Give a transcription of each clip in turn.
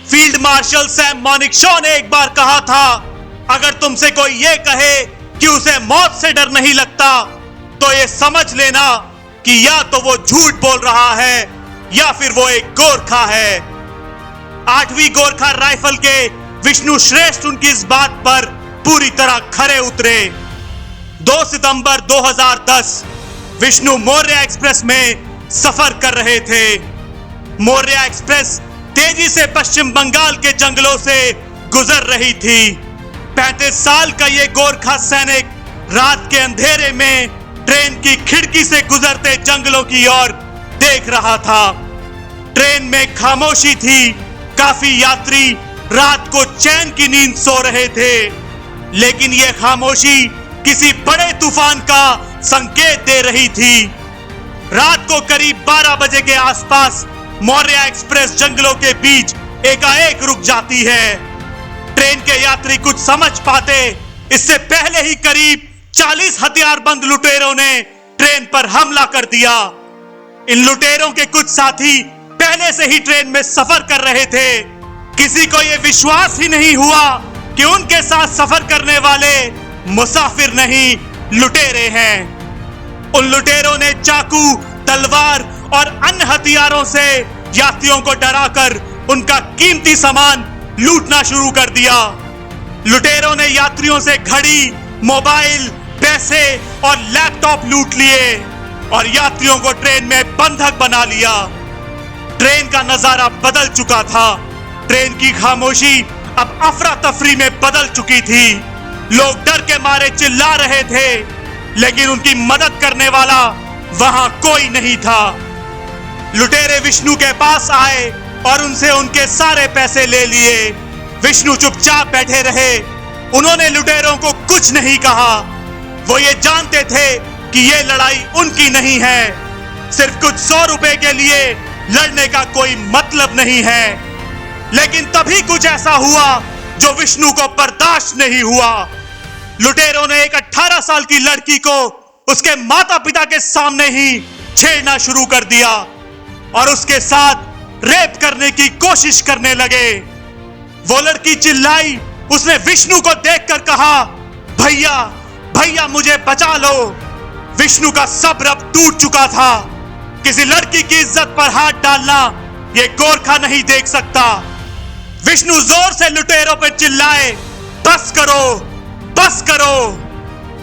Field marshal Sam Manekshaw ने एक बार कहा था, अगर तुमसे कोई ये कहे कि उसे मौत से डर नहीं लगता तो ये समझ लेना कि या तो वो झूठ बोल रहा है या फिर वो एक गोरखा है। 8वीं गोरखा राइफल के विष्णु श्रेष्ठ उनकी इस बात पर पूरी तरह खरे उतरे। 2 सितंबर 2010 विष्णु मौर्य एक्सप्रेस में सफर कर रहे थे। मौर्य एक्सप्रेस तेजी से पश्चिम बंगाल के जंगलों से गुजर रही थी। 35 साल का ये गोरखा सैनिक रात के अंधेरे में ट्रेन की खिड़की से गुजरते जंगलों की ओर देख रहा था। ट्रेन में खामोशी थी। काफी यात्री रात को चैन की नींद सो रहे थे, लेकिन यह खामोशी किसी बड़े तूफान का संकेत दे रही थी। रात को करीब 12 बजे के आसपास मौर्य एक्सप्रेस जंगलों के बीच एकाएक रुक जाती है। ट्रेन के यात्री कुछ समझ पाते इससे पहले ही करीब 40 हथियारबंद लुटेरों ने ट्रेन पर हमला कर दिया। इन लुटेरों के कुछ साथी पहले से ही ट्रेन में सफर कर रहे थे। किसी को यह विश्वास ही नहीं हुआ कि उनके साथ सफर करने वाले मुसाफिर नहीं, लुटेरे हैं। उन लुटेरों ने चाकू, तलवार और अन्य हथियारों से यात्रियों को डराकर उनका कीमती सामान लूटना शुरू कर दिया। लुटेरों ने यात्रियों से घड़ी, मोबाइल, पैसे और लैपटॉप लूट लिए और यात्रियों को ट्रेन में बंधक बना लिया। ट्रेन का नजारा बदल चुका था। ट्रेन की खामोशी अब अफरा तफरी में बदल चुकी थी। लोग डर के मारे चिल्ला रहे थे, लेकिन उनकी मदद करने वाला वहां कोई नहीं था। लुटेरे विष्णु के पास आए और उनसे उनके सारे पैसे ले लिए। विष्णु चुपचाप बैठे रहे। उन्होंने लुटेरों को कुछ नहीं कहा। वो ये जानते थे कि ये लड़ाई उनकी नहीं है। सिर्फ कुछ 100 रुपए के लिए लड़ने का कोई मतलब नहीं है। लेकिन तभी कुछ ऐसा हुआ जो विष्णु को बर्दाश्त नहीं हुआ। लुटेरों ने एक 18 साल की लड़की को उसके माता पिता के सामने ही छेड़ना शुरू कर दिया और उसके साथ रेप करने की कोशिश करने लगे। वो लड़की चिल्लाई। उसने विष्णु को देखकर कहा, भैया भैया मुझे बचा लो। विष्णु का सब्र अब टूट चुका था। किसी लड़की की इज्जत पर हाथ डालना ये गोरखा नहीं देख सकता। विष्णु जोर से लुटेरों पर चिल्लाए, बस करो बस करो।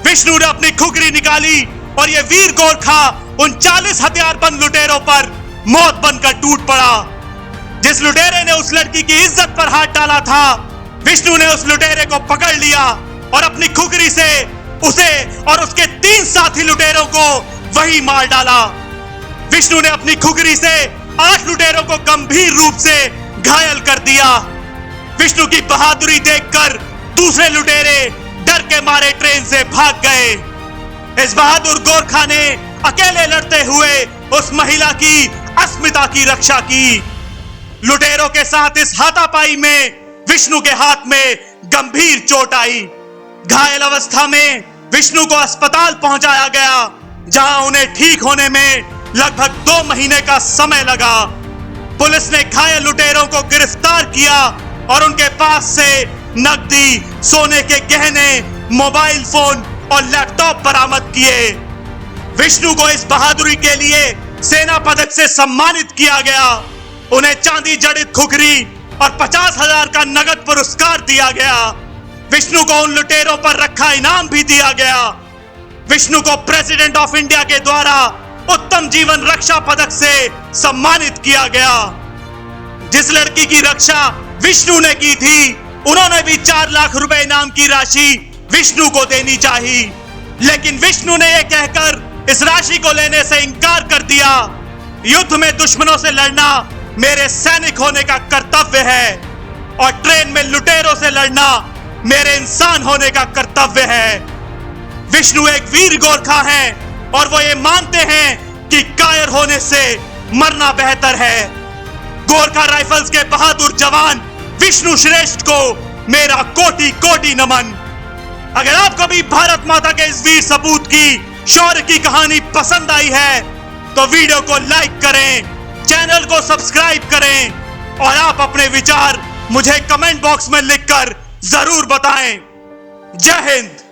विष्णु ने अपनी खुगरी निकाली और ये वीर गोरखा उन 40 हथियारबंद लुटेरों पर मौत बनकर टूट पड़ा। जिस लुटेरे ने उस लड़की की इज्जत पर हाथ डाला था, विष्णु ने उस लुटेरे को पकड़ लिया और अपनी खुगरी से उसे और उसके 3 साथी लुटेरों को वही मार डाला। विष्णु ने अपनी खुगरी से 8 लुटेरों को गंभीर रूप से घायल कर दिया। विष्णु की बहादुरी देखकर दूसरे लुटेरे डर के मारे ट्रेन से भाग गए। इस बहादुर गोरखा ने अकेले लड़ते हुए उस महिला की अस्मिता की रक्षा की। लुटेरों के साथ इस हाथापाई में विष्णु के हाथ में गंभीर चोट आई। घायल अवस्था में विष्णु को अस्पताल पहुंचाया गया, जहां उन्हें ठीक होने में लगभग 2 महीने का समय लगा। पुलिस ने घायल लुटेरों को गिरफ्तार किया और उनके पास से नकदी, सोने के गहने, मोबाइल फोन और लैपटॉप बरामद किए। विष्णु को इस बहादुरी के लिए सेना पदक से सम्मानित किया गया। उन्हें चांदी जड़ित खुगरी और 50,000 का नगद पुरस्कार दिया गया। विष्णु को उन लुटेरों पर रखा इनाम भी दिया गया। विष्णु को प्रेसिडेंट ऑफ इंडिया के द्वारा उत्तम जीवन रक्षा पदक से सम्मानित किया गया। जिस लड़की की रक्षा विष्णु ने की थी, उन्होंने भी 4 लाख रुपए इनाम की राशि विष्णु को देनी चाहिए, लेकिन विष्णु ने यह कहकर इस राशि को लेने से इनकार कर दिया। युद्ध में दुश्मनों से लड़ना मेरे सैनिक होने का कर्तव्य है और ट्रेन में लुटेरों से लड़ना मेरे इंसान होने का कर्तव्य है। विष्णु एक वीर गोरखा है और वो ये मानते हैं कि कायर होने से मरना बेहतर है। गोरखा राइफल्स के बहादुर जवान विष्णु श्रेष्ठ को मेरा कोटि कोटि नमन। अगर आपको भी भारत माता के इस वीर सपूत की शौर्य की कहानी पसंद आई है तो वीडियो को लाइक करें, चैनल को सब्सक्राइब करें और आप अपने विचार मुझे कमेंट बॉक्स में लिखकर जरूर बताएं। जय हिंद।